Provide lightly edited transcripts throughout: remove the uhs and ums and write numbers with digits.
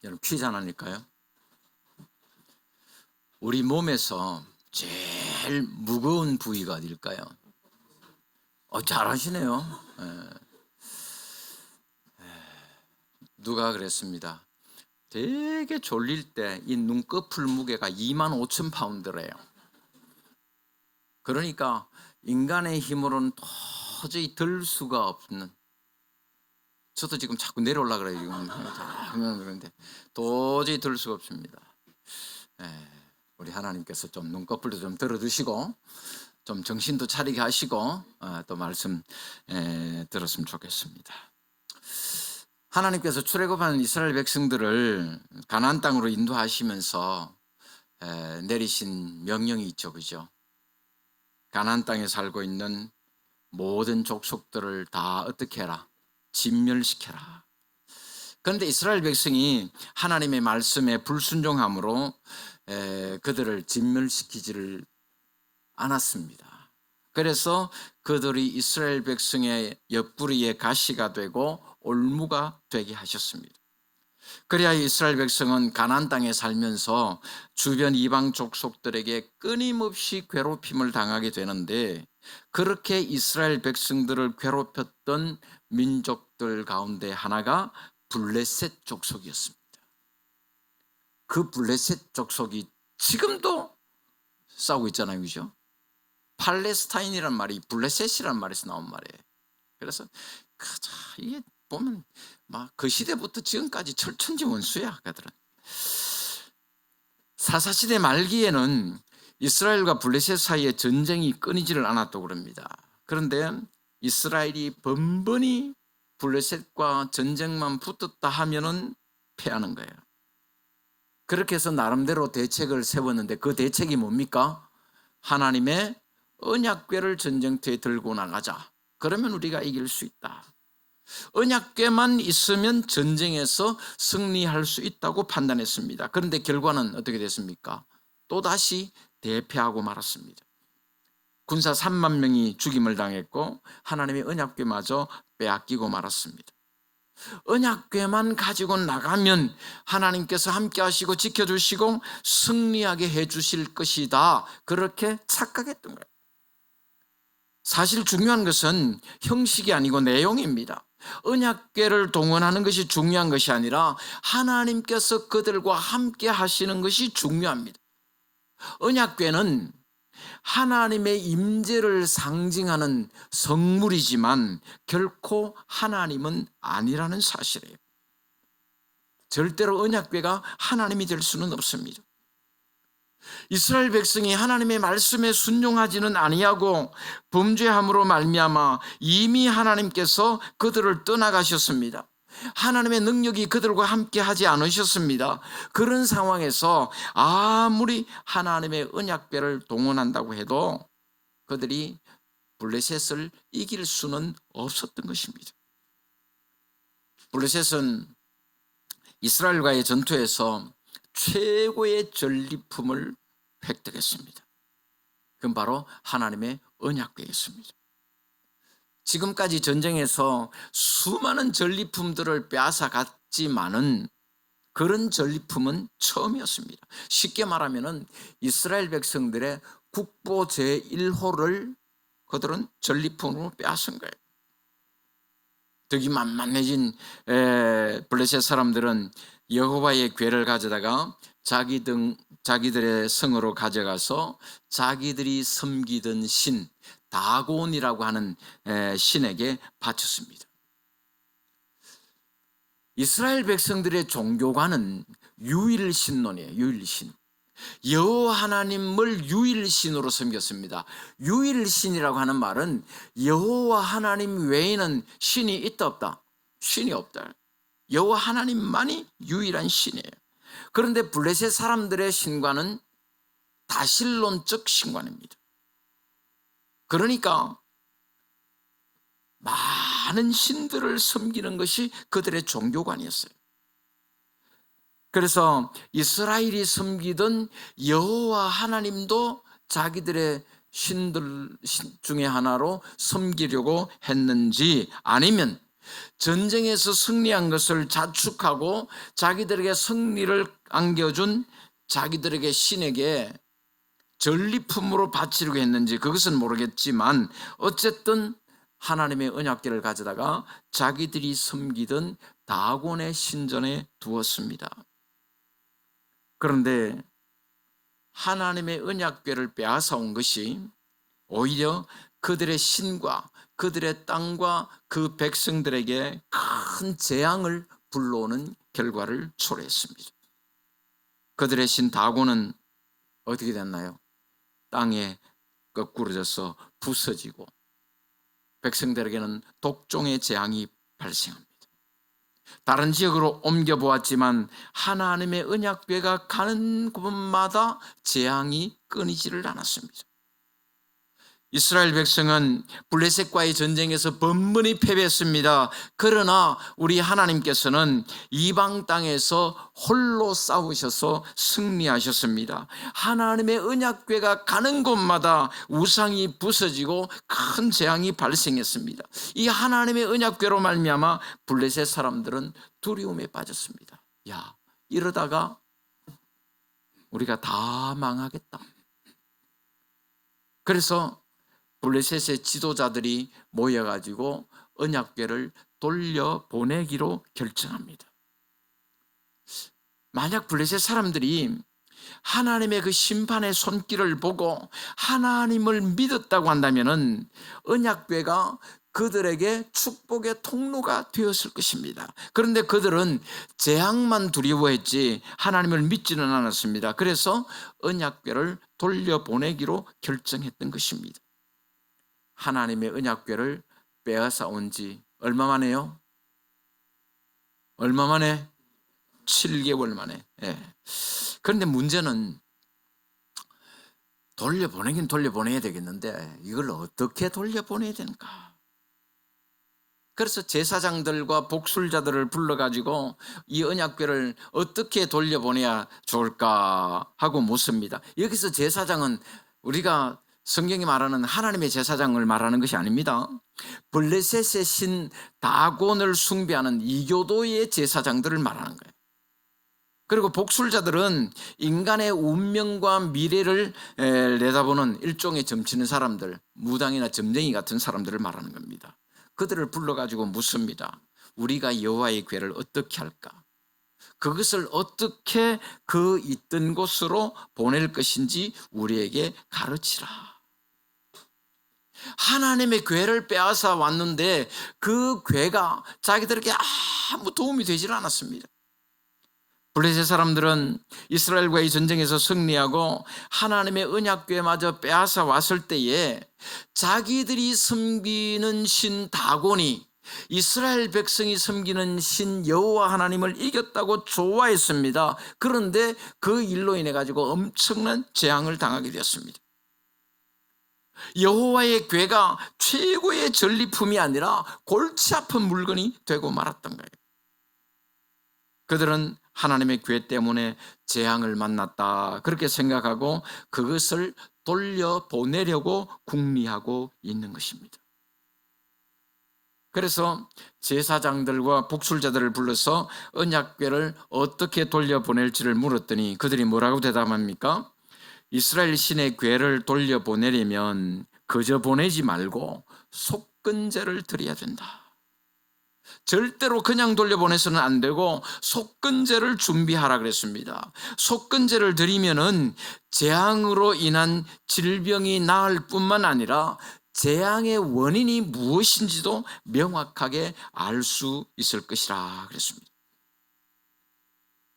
여러분 퀴즈 하나 낼까요? 우리 몸에서 제일 무거운 부위가 어딜까요? 잘하시네요. 누가 그랬습니다. 되게 졸릴 때 이 눈꺼풀 무게가 25,000파운드래요. 그러니까 인간의 힘으로는 도저히 들 수가 없는, 저도 지금 자꾸 내려올라 그래요. 지금 그런데 도저히 들 수가 없습니다. 우리 하나님께서 좀 눈꺼풀도 좀 들어두시고 좀 정신도 차리게 하시고 또 말씀 들었으면 좋겠습니다. 하나님께서 출애굽한 이스라엘 백성들을 가나안 땅으로 인도하시면서 내리신 명령이 있죠, 그죠? 가나안 땅에 살고 있는 모든 족속들을 다 어떻게 해라? 진멸시켜라. 그런데 이스라엘 백성이 하나님의 말씀에 불순종함으로 그들을 진멸시키지를 않았습니다. 그래서 그들이 이스라엘 백성의 옆구리에 가시가 되고 올무가 되게 하셨습니다. 그래야 이스라엘 백성은 가나안 땅에 살면서 주변 이방 족속들에게 끊임없이 괴롭힘을 당하게 되는데, 그렇게 이스라엘 백성들을 괴롭혔던 민족들 가운데 하나가 블레셋 족속이었습니다. 그 블레셋 족속이 지금도 싸우고 있잖아요, 그죠? 팔레스타인이란 말이 블레셋이란 말에서 나온 말이에요. 그래서 이게 보면 막 그 시대부터 지금까지 철천지 원수야, 그들은. 사사시대 말기에는 이스라엘과 블레셋 사이에 전쟁이 끊이지를 않았다고 그럽니다. 그런데 이스라엘이 번번이 블레셋과 전쟁만 붙었다 하면은 패하는 거예요. 그렇게 해서 나름대로 대책을 세웠는데, 그 대책이 뭡니까? 하나님의 언약궤를 전쟁터에 들고 나가자. 그러면 우리가 이길 수 있다. 언약궤만 있으면 전쟁에서 승리할 수 있다고 판단했습니다. 그런데 결과는 어떻게 됐습니까? 또다시 대패하고 말았습니다. 군사 3만 명이 죽임을 당했고 하나님의 언약궤마저 빼앗기고 말았습니다. 언약궤만 가지고 나가면 하나님께서 함께 하시고 지켜주시고 승리하게 해주실 것이다, 그렇게 착각했던 거예요. 사실 중요한 것은 형식이 아니고 내용입니다. 언약궤를 동원하는 것이 중요한 것이 아니라 하나님께서 그들과 함께 하시는 것이 중요합니다. 언약궤는 하나님의 임재를 상징하는 성물이지만 결코 하나님은 아니라는 사실이에요. 절대로 언약궤가 하나님이 될 수는 없습니다. 이스라엘 백성이 하나님의 말씀에 순종하지는 아니하고 범죄함으로 말미암아 이미 하나님께서 그들을 떠나가셨습니다. 하나님의 능력이 그들과 함께 하지 않으셨습니다. 그런 상황에서 아무리 하나님의 언약궤를 동원한다고 해도 그들이 블레셋을 이길 수는 없었던 것입니다. 블레셋은 이스라엘과의 전투에서 최고의 전리품을 획득했습니다. 그건 바로 하나님의 언약궤였습니다. 지금까지 전쟁에서 수많은 전리품들을 빼앗아 갔지만은 그런 전리품은 처음이었습니다. 쉽게 말하면 이스라엘 백성들의 국보 제1호를 그들은 전리품으로 빼앗은 거예요. 덕이 만만해진 블레셋 사람들은 여호와의 궤를 가져다가 자기들의 성으로 가져가서 자기들이 섬기던 신 다곤이라고 하는 신에게 바쳤습니다. 이스라엘 백성들의 종교관은 유일신론이에요. 유일신. 여호와 하나님을 유일신으로 섬겼습니다. 유일신이라고 하는 말은 여호와 하나님 외에는 신이 있다 없다? 신이 없다. 여호와 하나님만이 유일한 신이에요. 그런데 블레셋 사람들의 신관은 다신론적 신관입니다. 그러니까 많은 신들을 섬기는 것이 그들의 종교관이었어요. 그래서 이스라엘이 섬기던 여호와 하나님도 자기들의 신들 중에 하나로 섬기려고 했는지, 아니면 전쟁에서 승리한 것을 자축하고 자기들에게 승리를 안겨준 자기들에게 신에게 전리품으로 바치려고 했는지 그것은 모르겠지만 어쨌든 하나님의 언약궤를 가져다가 자기들이 섬기던 다곤의 신전에 두었습니다. 그런데 하나님의 언약궤를 빼앗아온 것이 오히려 그들의 신과 그들의 땅과 그 백성들에게 큰 재앙을 불러오는 결과를 초래했습니다. 그들의 신 다곤은 어떻게 됐나요? 땅에 거꾸러져서 부서지고 백성들에게는 독종의 재앙이 발생합니다. 다른 지역으로 옮겨보았지만 하나님의 언약궤가 가는 곳마다 재앙이 끊이지를 않았습니다. 이스라엘 백성은 블레셋과의 전쟁에서 번번이 패배했습니다. 그러나 우리 하나님께서는 이방 땅에서 홀로 싸우셔서 승리하셨습니다. 하나님의 언약궤가 가는 곳마다 우상이 부서지고 큰 재앙이 발생했습니다. 이 하나님의 언약궤로 말미암아 블레셋 사람들은 두려움에 빠졌습니다. 야, 이러다가 우리가 다 망하겠다. 그래서 블레셋의 지도자들이 모여가지고 언약궤를 돌려보내기로 결정합니다. 만약 블레셋 사람들이 하나님의 그 심판의 손길을 보고 하나님을 믿었다고 한다면 언약궤가 그들에게 축복의 통로가 되었을 것입니다. 그런데 그들은 재앙만 두려워했지 하나님을 믿지는 않았습니다. 그래서 언약궤를 돌려보내기로 결정했던 것입니다. 하나님의 언약궤를 빼앗아 온 지 얼마 만에요? 얼마 만에? 7개월 만에. 예. 그런데 문제는 돌려보내긴 돌려보내야 되겠는데 이걸 어떻게 돌려보내야 되는가? 그래서 제사장들과 복술자들을 불러가지고 이 언약궤를 어떻게 돌려보내야 좋을까 하고 묻습니다. 여기서 제사장은 우리가 성경이 말하는 하나님의 제사장을 말하는 것이 아닙니다. 블레셋의 신 다곤을 숭배하는 이교도의 제사장들을 말하는 거예요. 그리고 복술자들은 인간의 운명과 미래를 내다보는 일종의 점치는 사람들, 무당이나 점쟁이 같은 사람들을 말하는 겁니다. 그들을 불러가지고 묻습니다. 우리가 여호와의 궤를 어떻게 할까? 그것을 어떻게 그 있던 곳으로 보낼 것인지 우리에게 가르치라. 하나님의 궤를 빼앗아 왔는데 그 궤가 자기들에게 아무 도움이 되질 않았습니다. 블레셋 사람들은 이스라엘과의 전쟁에서 승리하고 하나님의 언약궤마저 빼앗아 왔을 때에 자기들이 섬기는 신 다곤이 이스라엘 백성이 섬기는 신 여호와 하나님을 이겼다고 좋아했습니다. 그런데 그 일로 인해 가지고 엄청난 재앙을 당하게 되었습니다. 여호와의 궤가 최고의 전리품이 아니라 골치 아픈 물건이 되고 말았던 거예요. 그들은 하나님의 궤 때문에 재앙을 만났다 그렇게 생각하고 그것을 돌려보내려고 궁리하고 있는 것입니다. 그래서 제사장들과 복술자들을 불러서 언약궤를 어떻게 돌려보낼지를 물었더니 그들이 뭐라고 대답합니까? 이스라엘 신의 궤를 돌려보내려면 그저 보내지 말고 속건제를 드려야 된다. 절대로 그냥 돌려보내서는 안 되고 속건제를 준비하라 그랬습니다. 속건제를 드리면은 재앙으로 인한 질병이 나을 뿐만 아니라 재앙의 원인이 무엇인지도 명확하게 알 수 있을 것이라 그랬습니다.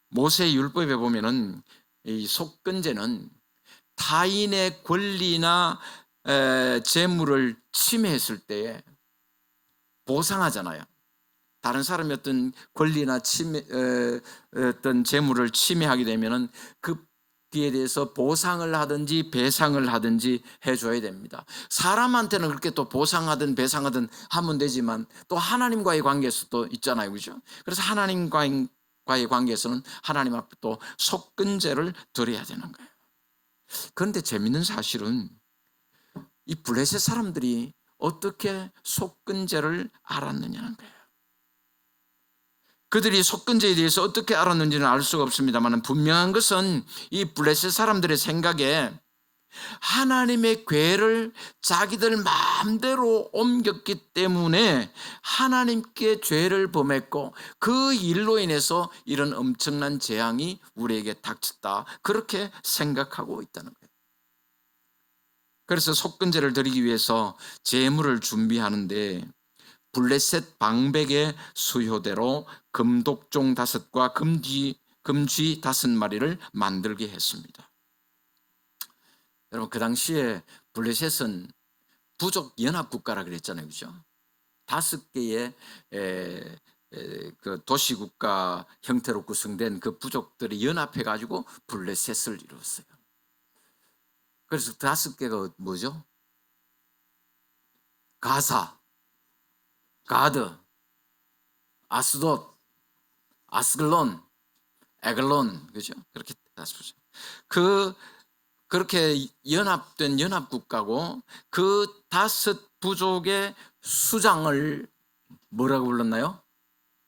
모세 율법에 보면은 이 속건제는 타인의 권리나 재물을 침해했을 때에 보상하잖아요. 다른 사람이 어떤 권리나 어떤 재물을 침해하게 되면은 그에 대해서 보상을 하든지 배상을 하든지 해줘야 됩니다. 사람한테는 그렇게 또 보상하든 배상하든 하면 되지만 또 하나님과의 관계에서 또 있잖아요, 그죠? 그래서 하나님과의 관계에서는 하나님 앞에 또 속건제를 드려야 되는 거예요. 그런데 재밌는 사실은 이 블레셋 사람들이 어떻게 속건제를 알았느냐는 거예요. 그들이 속건제에 대해서 어떻게 알았는지는 알 수가 없습니다만 분명한 것은 이 블레셋 사람들의 생각에 하나님의 궤를 자기들 마음대로 옮겼기 때문에 하나님께 죄를 범했고 그 일로 인해서 이런 엄청난 재앙이 우리에게 닥쳤다, 그렇게 생각하고 있다는 거예요. 그래서 속건제를 드리기 위해서 제물을 준비하는데 블레셋 방백의 수효대로 금독종 5과 금쥐 5마리를 만들게 했습니다. 여러분, 그 당시에 블레셋은 부족 연합 국가라 그랬잖아요, 그죠? 5개의 그 도시국가 형태로 구성된 그 부족들이 연합해 가지고 블레셋을 이루었어요. 그래서 5개가 뭐죠? 가사, 가드, 아스돗, 아스글론, 에글론, 그죠? 그렇게 다스죠. 그렇게 연합된 연합국가고 그 5 부족의 수장을 뭐라고 불렀나요?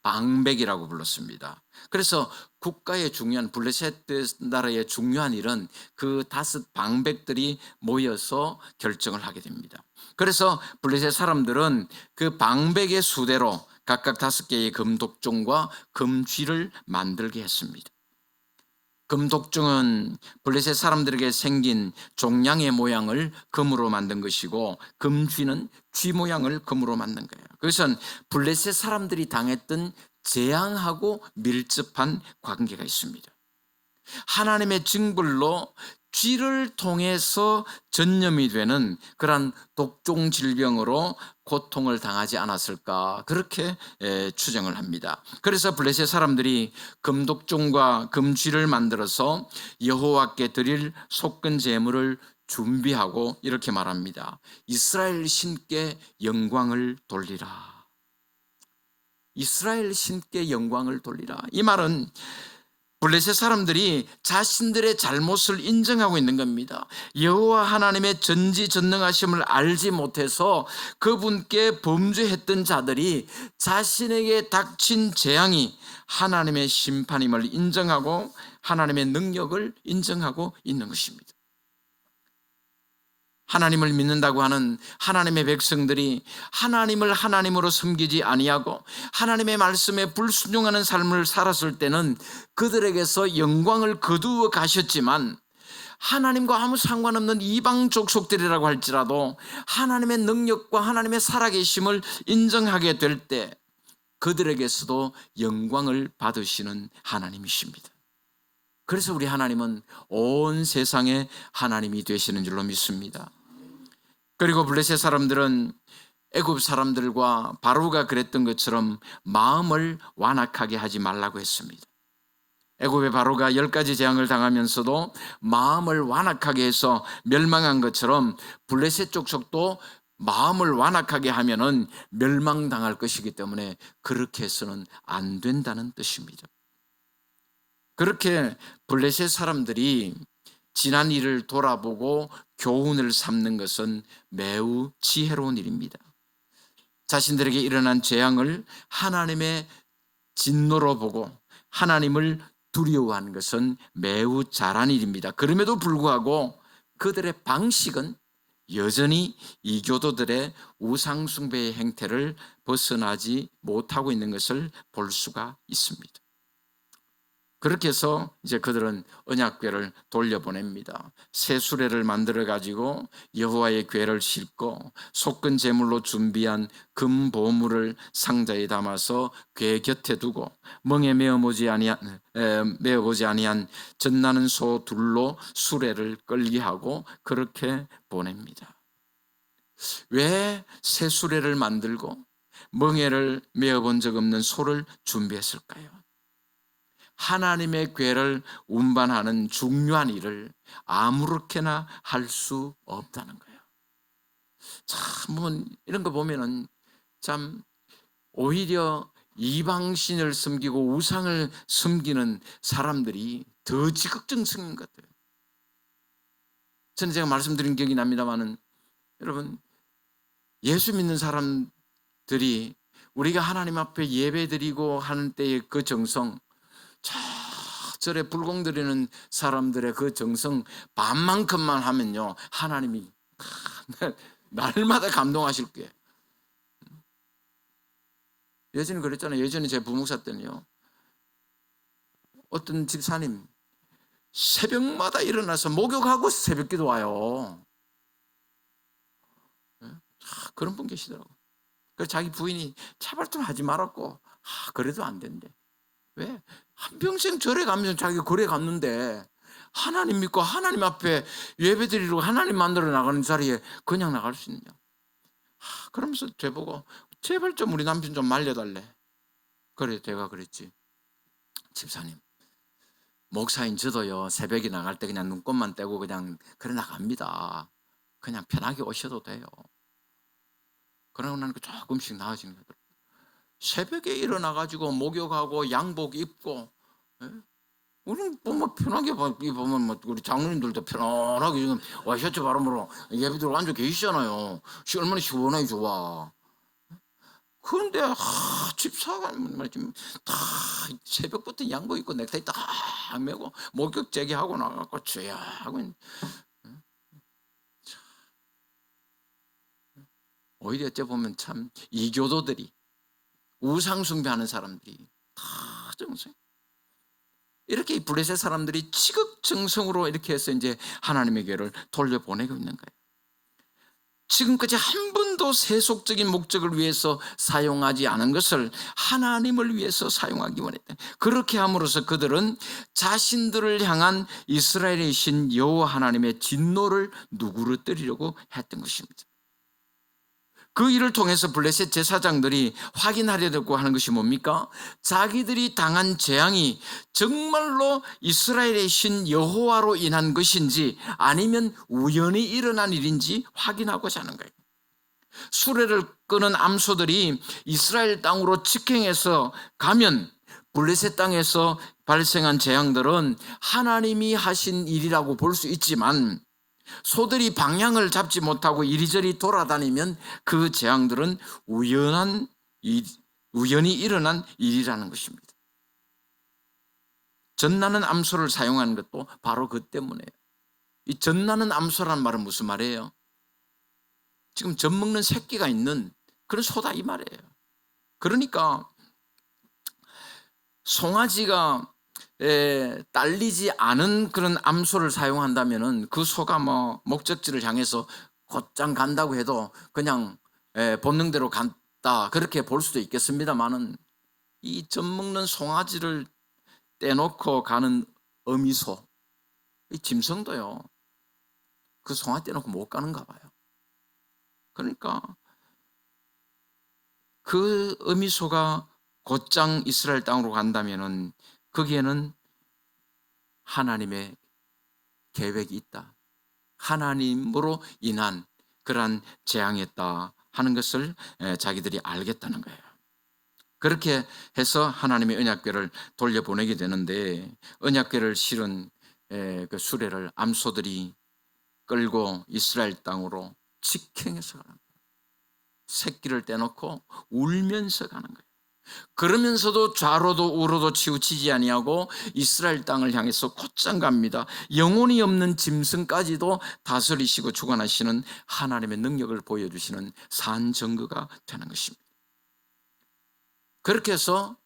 방백이라고 불렀습니다. 그래서 국가의 중요한, 블레셋 나라의 중요한 일은 그 5 방백들이 모여서 결정을 하게 됩니다. 그래서 블레셋 사람들은 그 방백의 수대로 각각 5개의 금독종과 금쥐를 만들게 했습니다. 금독종은 블레셋 사람들에게 생긴 종양의 모양을 금으로 만든 것이고 금쥐는 쥐 모양을 금으로 만든 거예요. 그것은 블레셋 사람들이 당했던 재앙하고 밀접한 관계가 있습니다. 하나님의 징벌로 쥐를 통해서 전염이 되는 그러한 독종 질병으로 고통을 당하지 않았을까, 그렇게 추정을 합니다. 그래서 블레셋 사람들이 금독종과 금쥐를 만들어서 여호와께 드릴 속건 제물을 준비하고 이렇게 말합니다. 이스라엘 신께 영광을 돌리라. 이스라엘 신께 영광을 돌리라. 이 말은 블레셋 사람들이 자신들의 잘못을 인정하고 있는 겁니다. 여호와 하나님의 전지전능하심을 알지 못해서 그분께 범죄했던 자들이 자신에게 닥친 재앙이 하나님의 심판임을 인정하고 하나님의 능력을 인정하고 있는 것입니다. 하나님을 믿는다고 하는 하나님의 백성들이 하나님을 하나님으로 섬기지 아니하고 하나님의 말씀에 불순종하는 삶을 살았을 때는 그들에게서 영광을 거두어 가셨지만, 하나님과 아무 상관없는 이방 족속들이라고 할지라도 하나님의 능력과 하나님의 살아계심을 인정하게 될 때 그들에게서도 영광을 받으시는 하나님이십니다. 그래서 우리 하나님은 온 세상의 하나님이 되시는 줄로 믿습니다. 그리고 블레셋 사람들은 애굽 사람들과 바로가 그랬던 것처럼 마음을 완악하게 하지 말라고 했습니다. 애굽의 바로가 10가지 재앙을 당하면서도 마음을 완악하게 해서 멸망한 것처럼 블레셋 족속도 마음을 완악하게 하면은 멸망당할 것이기 때문에 그렇게 해서는 안 된다는 뜻입니다. 그렇게 블레셋 사람들이 지난 일을 돌아보고 교훈을 삼는 것은 매우 지혜로운 일입니다. 자신들에게 일어난 재앙을 하나님의 진노로 보고 하나님을 두려워하는 것은 매우 잘한 일입니다. 그럼에도 불구하고 그들의 방식은 여전히 이교도들의 우상숭배의 행태를 벗어나지 못하고 있는 것을 볼 수가 있습니다. 그렇게 해서 이제 그들은 언약궤를 돌려보냅니다. 새 수레를 만들어 가지고 여호와의 궤를 싣고 속건 제물로 준비한 금 보물을 상자에 담아서 궤 곁에 두고 멍에 메어보지 아니한 젖나는 소 둘로 수레를 끌게 하고 그렇게 보냅니다. 왜 새 수레를 만들고 멍에를 메어본 적 없는 소를 준비했을까요? 하나님의 궤를 운반하는 중요한 일을 아무렇게나 할 수 없다는 거예요. 참, 이런 거 보면은 참 오히려 이방신을 섬기고 우상을 섬기는 사람들이 더 지극정성인 것 같아요. 저는 제가 말씀드린 기억이 납니다만은, 여러분, 예수 믿는 사람들이 우리가 하나님 앞에 예배드리고 하는 때의 그 정성, 절에 불공 드리는 사람들의 그 정성 반만큼만 하면요, 하나님이 날마다 감동하실 거예요. 예전에 그랬잖아요. 예전에 제 부목사 때는요, 어떤 집사님 새벽마다 일어나서 목욕하고 새벽기도 와요. 그런 분 계시더라고요. 그래서 자기 부인이 제발 좀 하지 말았고, 그래도 안 된대. 왜? 한평생 절에 가면서 자기가 절에 갔는데 하나님 믿고 하나님 앞에 예배드리려고 하나님 만들어 나가는 자리에 그냥 나갈 수 있느냐. 그러면서 저보고 제발 좀 우리 남편 좀 말려달래. 그래, 제가 그랬지. 집사님, 목사인 저도요, 새벽에 나갈 때 그냥 눈곱만 떼고 그냥 그래 나갑니다. 그냥 편하게 오셔도 돼요. 그러고 나니까 조금씩 나아지는 거더라고요. 새벽에 일어나가지고 목욕하고 양복 입고, 우리는 뭐 편하게 보면 뭐 우리 장로님들도 편안하게 지금 와이셔츠 바람으로 예배 들고 앉아 계시잖아요. 얼마나 시원하게 좋아. 그런데 집사가 말이지 다 새벽부터 양복 입고 넥타이 딱 메고 목욕 재개하고 나가고 주야 하고, 오히려 어째 보면 참 이교도들이, 우상 숭배하는 사람들이 다 정성, 이렇게 블레셋 사람들이 지극정성으로 이렇게 해서 이제 하나님의 교회를 돌려보내고 있는 거예요. 지금까지 한 번도 세속적인 목적을 위해서 사용하지 않은 것을 하나님을 위해서 사용하기 원했다. 그렇게 함으로써 그들은 자신들을 향한 이스라엘의 신 여호와 하나님의 진노를 누그러뜨리려고 했던 것입니다. 그 일을 통해서 블레셋 제사장들이 확인하려고 하는 것이 뭡니까? 자기들이 당한 재앙이 정말로 이스라엘의 신 여호와로 인한 것인지 아니면 우연히 일어난 일인지 확인하고자 하는 거예요. 수레를 끄는 암소들이 이스라엘 땅으로 직행해서 가면 블레셋 땅에서 발생한 재앙들은 하나님이 하신 일이라고 볼 수 있지만, 소들이 방향을 잡지 못하고 이리저리 돌아다니면 그 재앙들은 우연히 일어난 일이라는 것입니다. 젖나는 암소를 사용하는 것도 바로 그 때문에요. 이 젖나는 암소라는 말은 무슨 말이에요? 지금 젖 먹는 새끼가 있는 그런 소다 이 말이에요. 그러니까 송아지가 딸리지 않은 그런 암소를 사용한다면은 그 소가 뭐 목적지를 향해서 곧장 간다고 해도 그냥 본능대로 간다 그렇게 볼 수도 있겠습니다만은, 이 젖 먹는 송아지를 떼놓고 가는 어미소, 이 짐승도요 그 송아지 떼놓고 못 가는가 봐요. 그러니까 그 어미소가 곧장 이스라엘 땅으로 간다면은 거기에는 하나님의 계획이 있다, 하나님으로 인한 그러한 재앙이었다 하는 것을 자기들이 알겠다는 거예요. 그렇게 해서 하나님의 언약궤를 돌려보내게 되는데, 언약궤를 실은 그 수레를 암소들이 끌고 이스라엘 땅으로 직행해서 가는 거예요. 새끼를 떼놓고 울면서 가는 거예요. 그러면서도 좌로도 우로도 치우치지 아니하고 이스라엘 땅을 향해서 곧장 갑니다. 영혼이 없는 짐승까지도 다스리시고 주관하시는 하나님의 능력을 보여주시는 산증거가 되는 것입니다. 그렇게 해서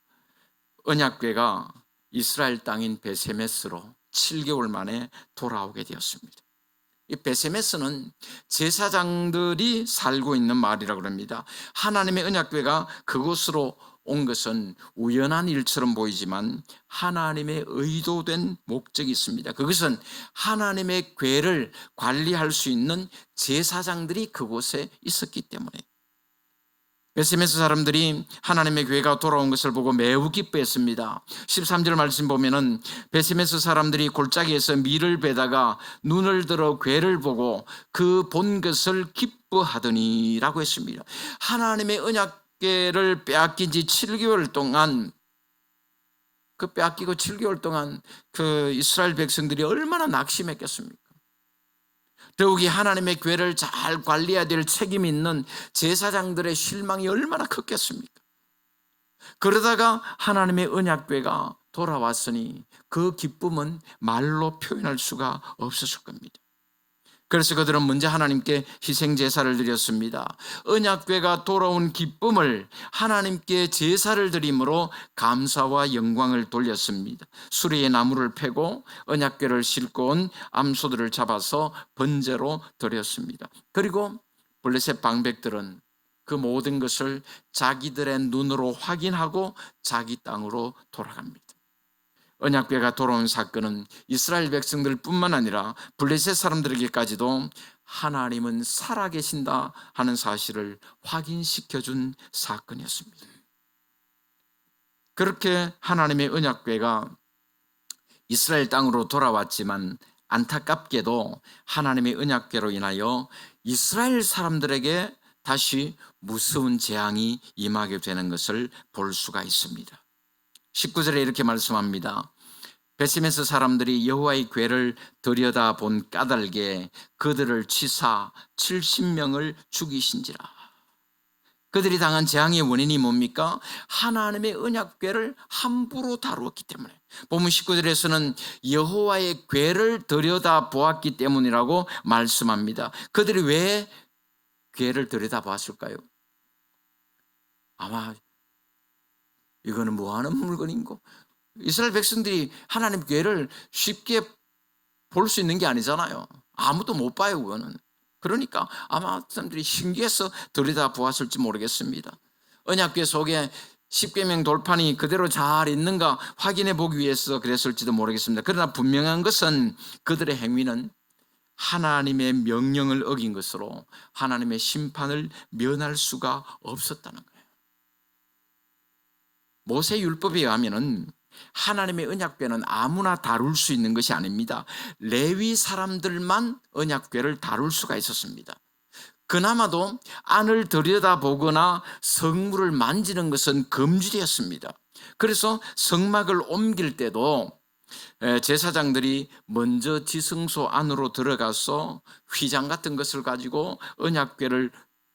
언약궤가 이스라엘 땅인 베세메스로 7개월 만에 돌아오게 되었습니다. 이 베세메스는 제사장들이 살고 있는 마을이라고 합니다. 하나님의 언약궤가 그곳으로 온 것은 우연한 일처럼 보이지만 하나님의 의도된 목적이 있습니다. 그것은 하나님의 궤를 관리할 수 있는 제사장들이 그곳에 있었기 때문에, 베세메스 사람들이 하나님의 궤가 돌아온 것을 보고 매우 기뻐했습니다. 13절 말씀 보면은 베세메스 사람들이 골짜기에서 밀을 베다가 눈을 들어 궤를 보고 그 본 것을 기뻐하더니라고 했습니다. 하나님의 언약궤를 빼앗긴 지 7개월 동안, 그 빼앗기고 7개월 동안 그 이스라엘 백성들이 얼마나 낙심했겠습니까? 더욱이 하나님의 궤를 잘 관리해야 될 책임이 있는 제사장들의 실망이 얼마나 컸겠습니까? 그러다가 하나님의 언약궤가 돌아왔으니 그 기쁨은 말로 표현할 수가 없었을 겁니다. 그래서 그들은 먼저 하나님께 희생 제사를 드렸습니다. 언약궤가 돌아온 기쁨을 하나님께 제사를 드림으로 감사와 영광을 돌렸습니다. 수레에 나무를 패고 언약궤를 싣고 온 암소들을 잡아서 번제로 드렸습니다. 그리고 블레셋 방백들은 그 모든 것을 자기들의 눈으로 확인하고 자기 땅으로 돌아갑니다. 언약궤가 돌아온 사건은 이스라엘 백성들뿐만 아니라 블레셋 사람들에게까지도 하나님은 살아계신다 하는 사실을 확인시켜준 사건이었습니다. 그렇게 하나님의 언약궤가 이스라엘 땅으로 돌아왔지만 안타깝게도 하나님의 언약궤로 인하여 이스라엘 사람들에게 다시 무서운 재앙이 임하게 되는 것을 볼 수가 있습니다. 19절에 이렇게 말씀합니다. 베세메스 사람들이 여호와의 궤를 들여다본 까닭에 그들을 치사 70명을 죽이신지라. 그들이 당한 재앙의 원인이 뭡니까? 하나님의 언약궤를 함부로 다루었기 때문에. 본문 19절에서는 여호와의 궤를 들여다보았기 때문이라고 말씀합니다. 그들이 왜 궤를 들여다보았을까요? 아마 이거는 뭐하는 물건인고, 이스라엘 백성들이 하나님 궤를 쉽게 볼 수 있는 게 아니잖아요. 아무도 못 봐요, 그거는. 그러니까 아마 사람들이 신기해서 들여다보았을지 모르겠습니다. 언약궤 속에 십계명 돌판이 그대로 잘 있는가 확인해 보기 위해서 그랬을지도 모르겠습니다. 그러나 분명한 것은 그들의 행위는 하나님의 명령을 어긴 것으로 하나님의 심판을 면할 수가 없었다는 거예요. 모세 율법에 의하면은 하나님의 언약궤는 아무나 다룰 수 있는 것이 아닙니다. 레위 사람들만 언약궤를 다룰 수가 있었습니다. 그나마도 안을 들여다보거나 성물을 만지는 것은 금지되었습니다. 그래서 성막을 옮길 때도 제사장들이 먼저 지성소 안으로 들어가서 휘장 같은 것을 가지고 언약궤를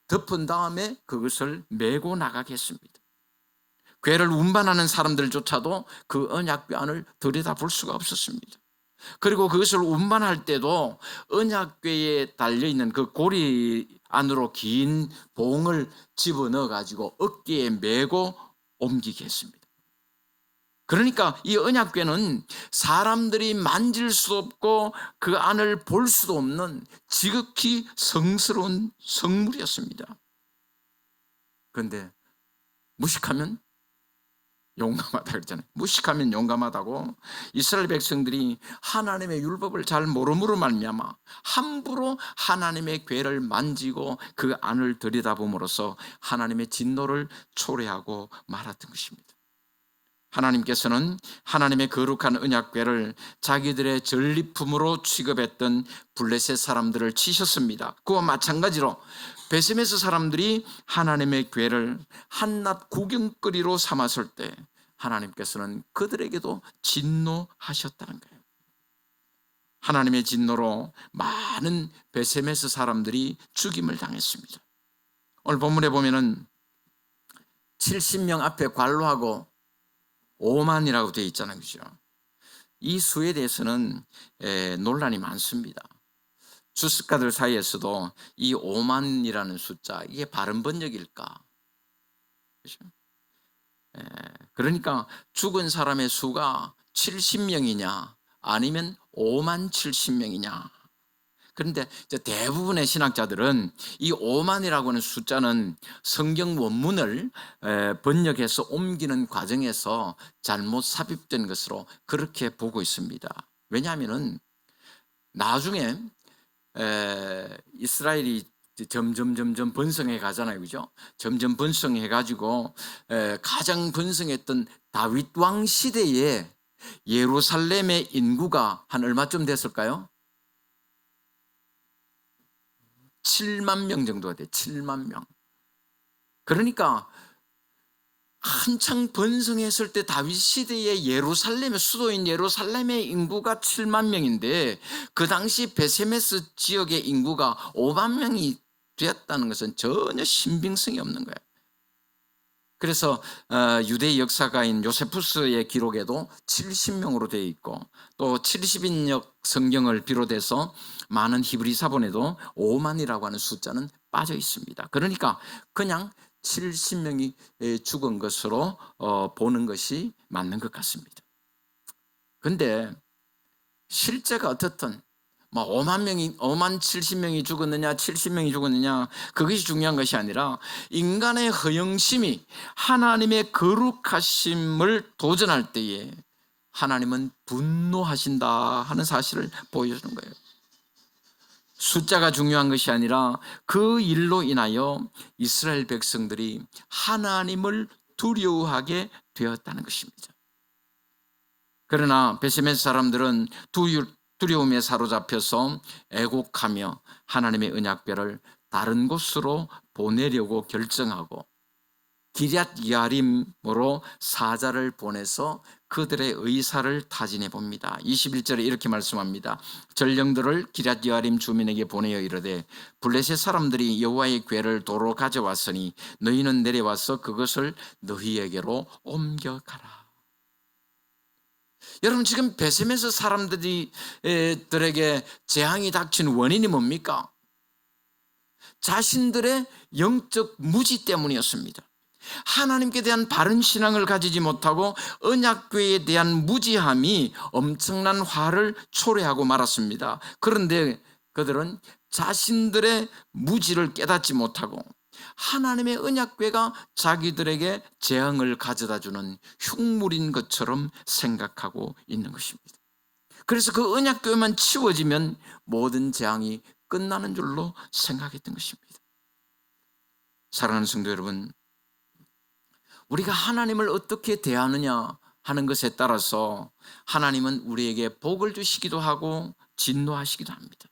덮은 다음에 그것을 메고 나가게 했습니다. 궤를 운반하는 사람들조차도 그 언약궤 안을 들여다볼 수가 없었습니다. 그리고 그것을 운반할 때도 언약궤에 달려있는 그 고리 안으로 긴 봉을 집어넣어 가지고 어깨에 메고 옮기게 했습니다. 그러니까 이 언약궤는 사람들이 만질 수 없고 그 안을 볼 수도 없는 지극히 성스러운 성물이었습니다. 그런데 무식하면 용감하다 그랬잖아요. 무식하면 용감하다고. 이스라엘 백성들이 하나님의 율법을 잘 모름으로 말미암아 함부로 하나님의 궤를 만지고 그 안을 들여다봄으로써 하나님의 진노를 초래하고 말았던 것입니다. 하나님께서는 하나님의 거룩한 언약궤를 자기들의 전리품으로 취급했던 블레셋 사람들을 치셨습니다. 그와 마찬가지로 베세메스 사람들이 하나님의 궤를 한낱 구경거리로 삼았을 때 하나님께서는 그들에게도 진노하셨다는 거예요. 하나님의 진노로 많은 베세메스 사람들이 죽임을 당했습니다. 오늘 본문에 보면은 70명 앞에 관로하고 5만이라고 되어 있잖아요, 그죠? 이 수에 대해서는 논란이 많습니다. 주석가들 사이에서도 이 5만이라는 숫자, 이게 바른 번역일까? 그죠? 그러니까 죽은 사람의 수가 70명이냐 아니면 5만 70명이냐. 그런데 대부분의 신학자들은 이 5만이라고 하는 숫자는 성경 원문을 번역해서 옮기는 과정에서 잘못 삽입된 것으로 그렇게 보고 있습니다. 왜냐하면 나중에 이스라엘이 점점 번성해 가잖아요, 그죠? 점점 번성해 가지고 가장 번성했던 다윗 왕 시대에 예루살렘의 인구가 한 얼마쯤 됐을까요? 7만 명 정도가 돼. 7만 명. 그러니까 한창 번성했을 때 다윗 시대의 예루살렘의 수도인 예루살렘의 인구가 7만 명인데 그 당시 베세메스 지역의 인구가 5만 명이 되었다는 것은 전혀 신빙성이 없는 거예요. 그래서 유대 역사가인 요세푸스의 기록에도 70명으로 되어 있고, 또 70인역 성경을 비롯해서 많은 히브리 사본에도 5만이라고 하는 숫자는 빠져 있습니다. 그러니까 그냥 70명이 죽은 것으로 보는 것이 맞는 것 같습니다. 근데 실제가 어떻든 5만 70명이 죽었느냐 70명이 죽었느냐 그것이 중요한 것이 아니라, 인간의 허영심이 하나님의 거룩하심을 도전할 때에 하나님은 분노하신다 하는 사실을 보여주는 거예요. 숫자가 중요한 것이 아니라 그 일로 인하여 이스라엘 백성들이 하나님을 두려워하게 되었다는 것입니다. 그러나 베세메스 사람들은 두려움에 사로잡혀서 애곡하며 하나님의 언약궤를 다른 곳으로 보내려고 결정하고 기럇 여아림으로 사자를 보내서 그들의 의사를 타진해 봅니다. 21절에 이렇게 말씀합니다. 전령들을 기럇 여아림 주민에게 보내어 이르되 블레셋 사람들이 여호와의 궤를 도로 가져왔으니 너희는 내려와서 그것을 너희에게로 옮겨가라. 여러분, 지금 베세메스 사람들에게 재앙이 닥친 원인이 뭡니까? 자신들의 영적 무지 때문이었습니다. 하나님께 대한 바른 신앙을 가지지 못하고 언약궤에 대한 무지함이 엄청난 화를 초래하고 말았습니다. 그런데 그들은 자신들의 무지를 깨닫지 못하고 하나님의 언약궤가 자기들에게 재앙을 가져다주는 흉물인 것처럼 생각하고 있는 것입니다. 그래서 그 언약궤만 치워지면 모든 재앙이 끝나는 줄로 생각했던 것입니다. 사랑하는 성도 여러분, 우리가 하나님을 어떻게 대하느냐 하는 것에 따라서 하나님은 우리에게 복을 주시기도 하고 진노하시기도 합니다.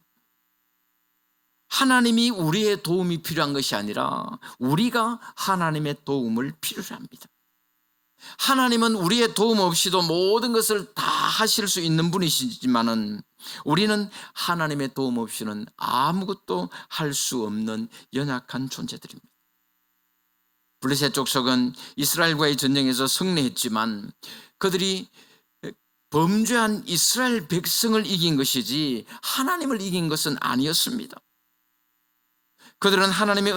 하나님이 우리의 도움이 필요한 것이 아니라 우리가 하나님의 도움을 필요로 합니다. 하나님은 우리의 도움 없이도 모든 것을 다 하실 수 있는 분이시지만은 우리는 하나님의 도움 없이는 아무것도 할 수 없는 연약한 존재들입니다. 블레셋 족속은 이스라엘과의 전쟁에서 승리했지만 그들이 범죄한 이스라엘 백성을 이긴 것이지 하나님을 이긴 것은 아니었습니다. 그들은 하나님의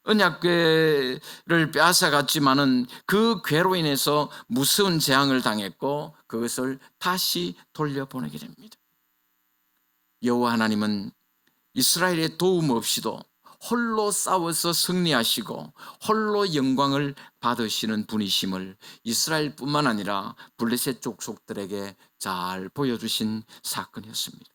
언약궤를 빼앗아갔지만은 그 궤로 인해서 무서운 재앙을 당했고 그것을 다시 돌려보내게 됩니다. 여호와 하나님은 이스라엘의 도움 없이도 홀로 싸워서 승리하시고 홀로 영광을 받으시는 분이심을 이스라엘뿐만 아니라 블레셋 족속들에게 잘 보여주신 사건이었습니다.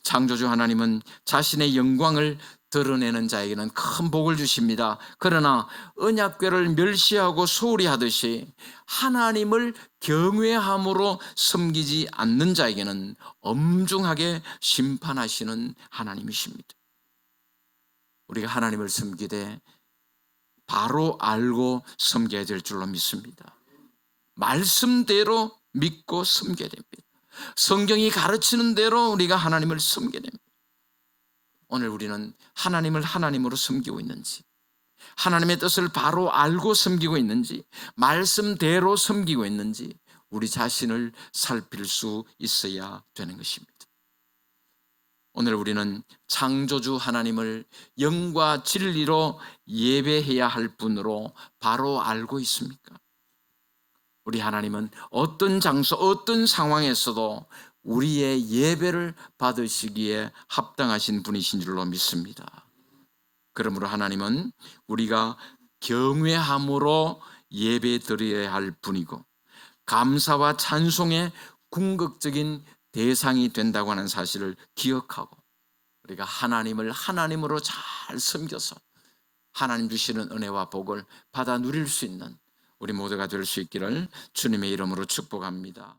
창조주 하나님은 자신의 영광을 드러내는 자에게는 큰 복을 주십니다. 그러나 언약궤를 멸시하고 소홀히 하듯이 하나님을 경외함으로 섬기지 않는 자에게는 엄중하게 심판하시는 하나님이십니다. 우리가 하나님을 섬기되 바로 알고 섬겨야 될 줄로 믿습니다. 말씀대로 믿고 섬겨야 됩니다. 성경이 가르치는 대로 우리가 하나님을 섬겨야 됩니다. 오늘 우리는 하나님을 하나님으로 섬기고 있는지, 하나님의 뜻을 바로 알고 섬기고 있는지, 말씀대로 섬기고 있는지 우리 자신을 살필 수 있어야 되는 것입니다. 오늘 우리는 창조주 하나님을 영과 진리로 예배해야 할 분으로 바로 알고 있습니까? 우리 하나님은 어떤 장소, 어떤 상황에서도 우리의 예배를 받으시기에 합당하신 분이신 줄로 믿습니다. 그러므로 하나님은 우리가 경외함으로 예배 드려야 할 분이고 감사와 찬송의 궁극적인 대상이 된다고 하는 사실을 기억하고 우리가 하나님을 하나님으로 잘 섬겨서 하나님 주시는 은혜와 복을 받아 누릴 수 있는 우리 모두가 될 수 있기를 주님의 이름으로 축복합니다.